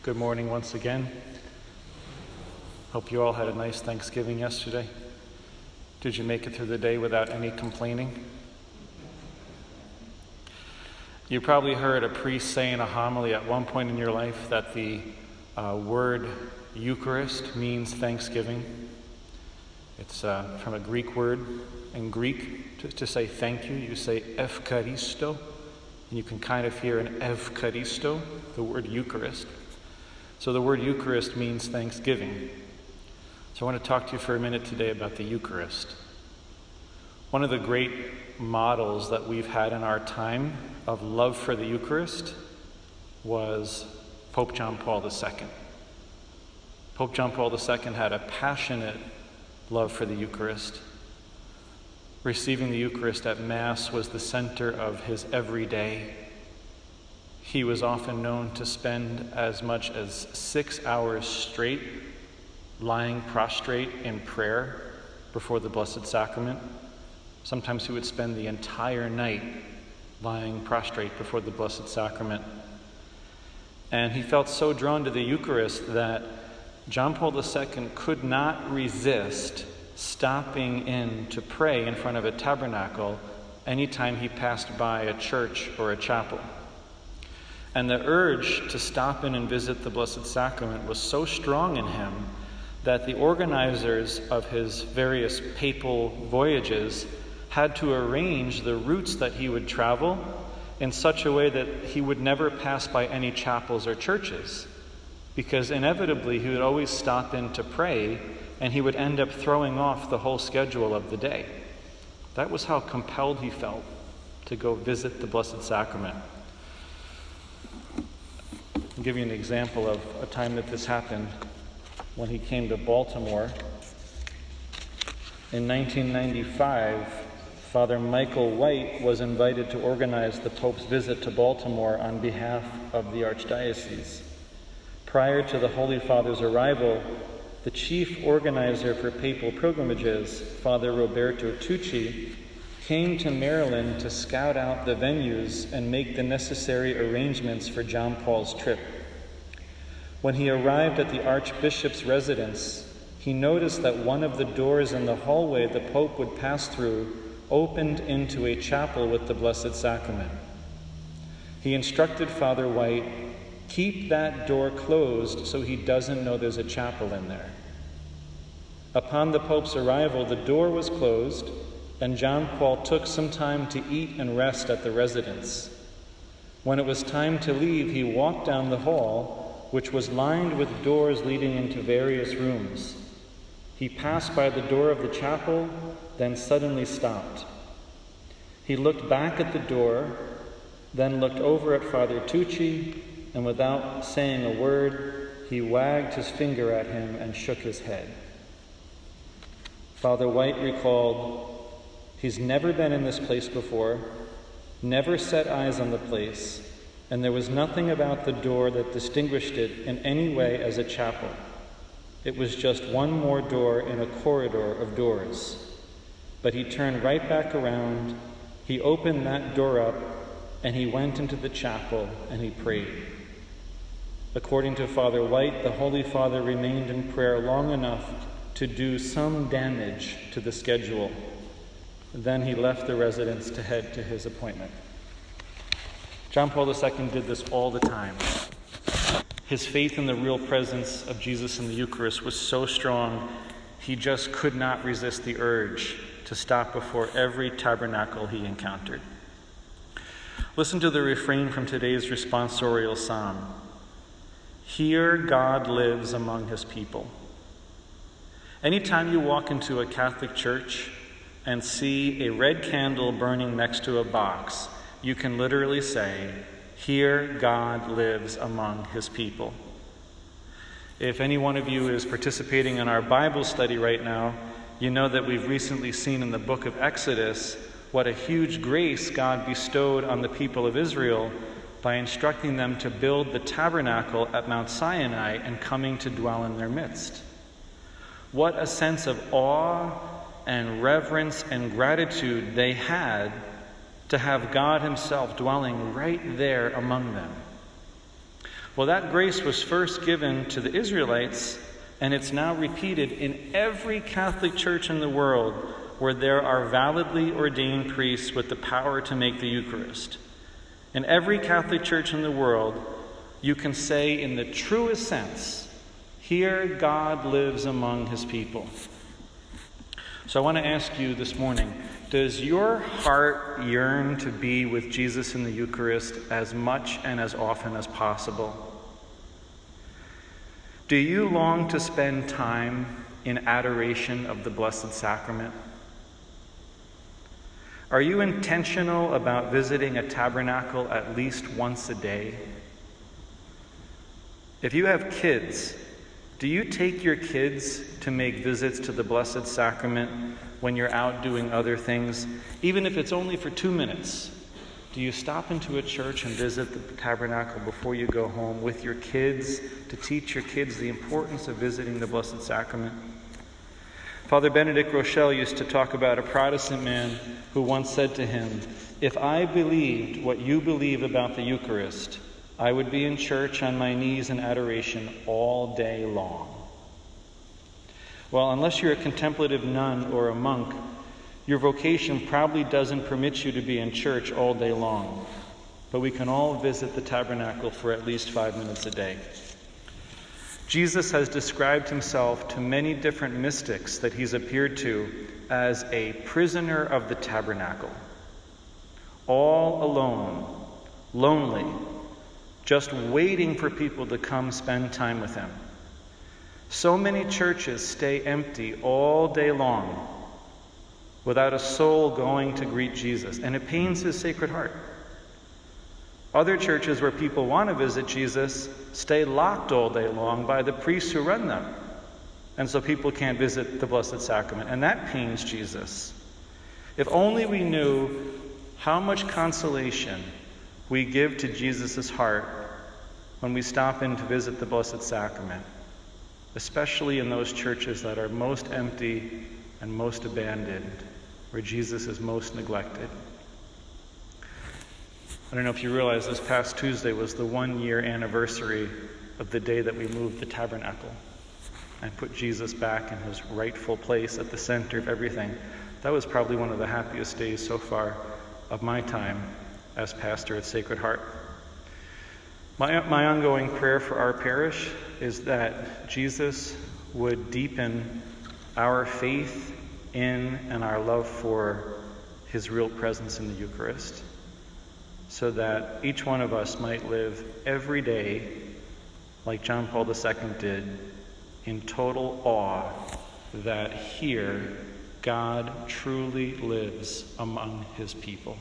Good morning once again. Hope you all had a nice Thanksgiving yesterday. Did you make it through the day without any complaining? You probably heard a priest say in a homily at one point in your life that the word Eucharist means thanksgiving. It's from a Greek word. In Greek, to say thank you, you say Evcharisto. And you can kind of hear an Evcharisto, the word Eucharist. So the word Eucharist means thanksgiving. So I want to talk to you for a minute today about the Eucharist. One of the great models that we've had in our time of love for the Eucharist was Pope John Paul II. Pope John Paul II had a passionate love for the Eucharist. Receiving the Eucharist at Mass was the center of his everyday. He was often known to spend as much as 6 hours straight lying prostrate in prayer before the Blessed Sacrament. Sometimes he would spend the entire night lying prostrate before the Blessed Sacrament. And he felt so drawn to the Eucharist that John Paul II could not resist stopping in to pray in front of a tabernacle anytime he passed by a church or a chapel. And the urge to stop in and visit the Blessed Sacrament was so strong in him that the organizers of his various papal voyages had to arrange the routes that he would travel in such a way that he would never pass by any chapels or churches, because inevitably he would always stop in to pray and he would end up throwing off the whole schedule of the day. That was how compelled he felt to go visit the Blessed Sacrament. I'll give you an example of a time that this happened when he came to Baltimore. In 1995, Father Michael White was invited to organize the Pope's visit to Baltimore on behalf of the Archdiocese. Prior to the Holy Father's arrival, the chief organizer for papal pilgrimages, Father Roberto Tucci, came to Maryland to scout out the venues and make the necessary arrangements for John Paul's trip. When he arrived at the Archbishop's residence, he noticed that one of the doors in the hallway the Pope would pass through opened into a chapel with the Blessed Sacrament. He instructed Father White, keep that door closed so he doesn't know there's a chapel in there. Upon the Pope's arrival, the door was closed, and John Paul took some time to eat and rest at the residence. When it was time to leave, he walked down the hall, which was lined with doors leading into various rooms. He passed by the door of the chapel, then suddenly stopped. He looked back at the door, then looked over at Father Tucci, and without saying a word, he wagged his finger at him and shook his head. Father White recalled, he's never been in this place before, never set eyes on the place, and there was nothing about the door that distinguished it in any way as a chapel. It was just one more door in a corridor of doors. But he turned right back around, he opened that door up, and he went into the chapel and he prayed. According to Father White, the Holy Father remained in prayer long enough to do some damage to the schedule. Then he left the residence to head to his appointment. John Paul II did this all the time. His faith in the real presence of Jesus in the Eucharist was so strong, he just could not resist the urge to stop before every tabernacle he encountered. Listen to the refrain from today's responsorial psalm. Here God lives among his people. Anytime you walk into a Catholic church and see a red candle burning next to a box, you can literally say, here God lives among his people. If any one of you is participating in our Bible study right now, you know that we've recently seen in the book of Exodus what a huge grace God bestowed on the people of Israel by instructing them to build the tabernacle at Mount Sinai and coming to dwell in their midst. What a sense of awe and reverence and gratitude they had to have God himself dwelling right there among them. Well, that grace was first given to the Israelites, and it's now repeated in every Catholic church in the world where there are validly ordained priests with the power to make the Eucharist. In every Catholic church in the world, you can say in the truest sense, here God lives among his people. So I want to ask you this morning, does your heart yearn to be with Jesus in the Eucharist as much and as often as possible? Do you long to spend time in adoration of the Blessed Sacrament? Are you intentional about visiting a tabernacle at least once a day? If you have kids, do you take your kids to make visits to the Blessed Sacrament when you're out doing other things, even if it's only for 2 minutes? Do you stop into a church and visit the tabernacle before you go home with your kids to teach your kids the importance of visiting the Blessed Sacrament? Father Benedict Rochelle used to talk about a Protestant man who once said to him, "If I believed what you believe about the Eucharist, I would be in church on my knees in adoration all day long." Well, unless you're a contemplative nun or a monk, your vocation probably doesn't permit you to be in church all day long. But we can all visit the tabernacle for at least 5 minutes a day. Jesus has described himself to many different mystics that he's appeared to as a prisoner of the tabernacle. All alone, lonely, just waiting for people to come spend time with him. So many churches stay empty all day long without a soul going to greet Jesus, and it pains his Sacred Heart. Other churches where people want to visit Jesus stay locked all day long by the priests who run them, and so people can't visit the Blessed Sacrament, and that pains Jesus. If only we knew how much consolation we give to Jesus' heart when we stop in to visit the Blessed Sacrament, especially in those churches that are most empty and most abandoned, where Jesus is most neglected. I don't know if you realize this past Tuesday was the 1-year anniversary of the day that we moved the tabernacle and put Jesus back in his rightful place at the center of everything. That was probably one of the happiest days so far of my time as pastor at Sacred Heart. My ongoing prayer for our parish is that Jesus would deepen our faith in and our love for his real presence in the Eucharist, so that each one of us might live every day, like John Paul II did, in total awe that here God truly lives among his people.